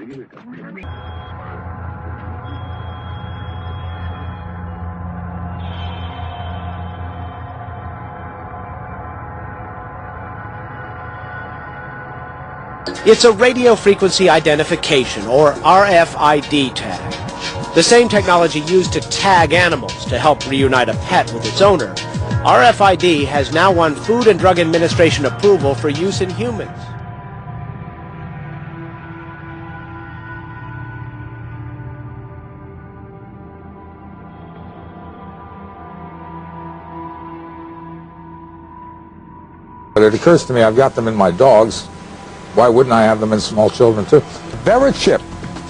It's a radio frequency identification, or RFID tag. The same technology used to tag animals to help reunite a pet with its owner. RFID has now won Food and Drug Administration approval for use in humans. But it occurs to me, I've got them in my dogs. Why wouldn't I have them in small children, too? Verichip,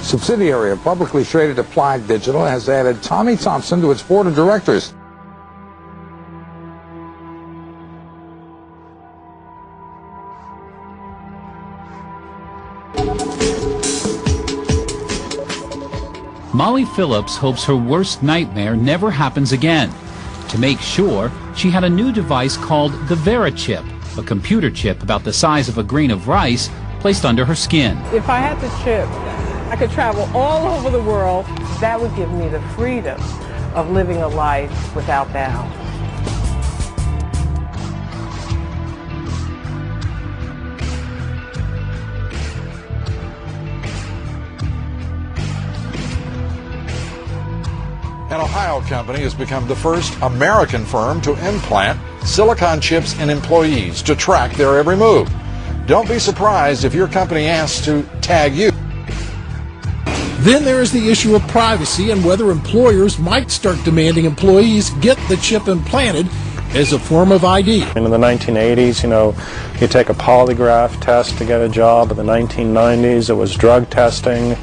subsidiary of publicly traded Applied Digital, has added Tommy Thompson to its board of directors. Molly Phillips hopes her worst nightmare never happens again. To make sure, she had a new device called the Verichip, a computer chip about the size of a grain of rice placed under her skin. If I had the chip, I could travel all over the world. That would give me the freedom of living a life without bounds. An Ohio company has become the first American firm to implant silicon chips in employees to track their every move. Don't be surprised if your company asks to tag you. Then there is the issue of privacy and whether employers might start demanding employees get the chip implanted as a form of ID. In the 1980s, you take a polygraph test to get a job. In the 1990s, it was drug testing.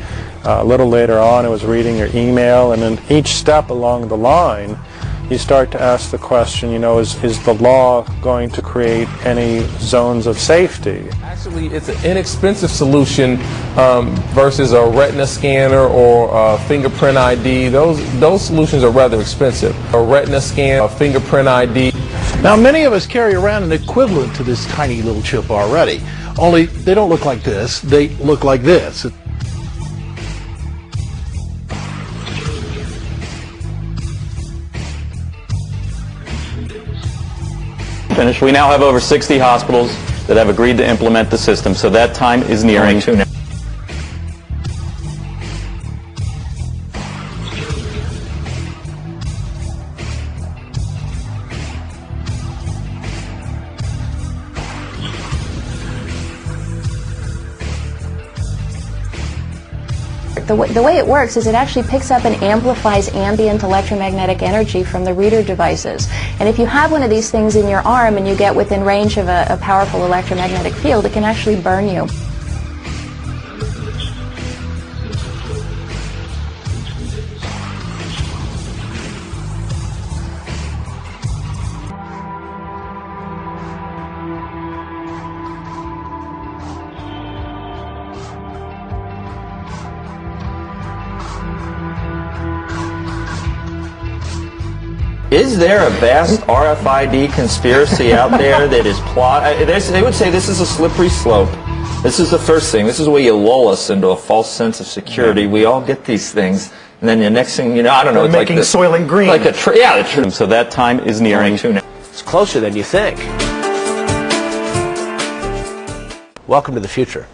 A little later on, it was reading your email. And in each step along the line, you start to ask the question, is the law going to create any zones of safety? Actually, it's an inexpensive solution versus a retina scanner or a fingerprint ID. Those solutions are rather expensive. A retina scan, a fingerprint ID. Now, many of us carry around an equivalent to this tiny little chip already, only they don't look like this, they look like this. Finished. We now have over 60 hospitals that have agreed to implement the system, so that time is nearing. The way it works is it actually picks up and amplifies ambient electromagnetic energy from the reader devices. And if you have one of these things in your arm and you get within range of a powerful electromagnetic field, it can actually burn you. Is there a vast RFID conspiracy out there that is they would say this is a slippery slope. This is the first thing. This is where you lull us into a false sense of security. We all get these things, and then the next thing you know, I don't know, it's making like Soylent Green. Like a so that time is nearing. It's closer than you think. Welcome to the future.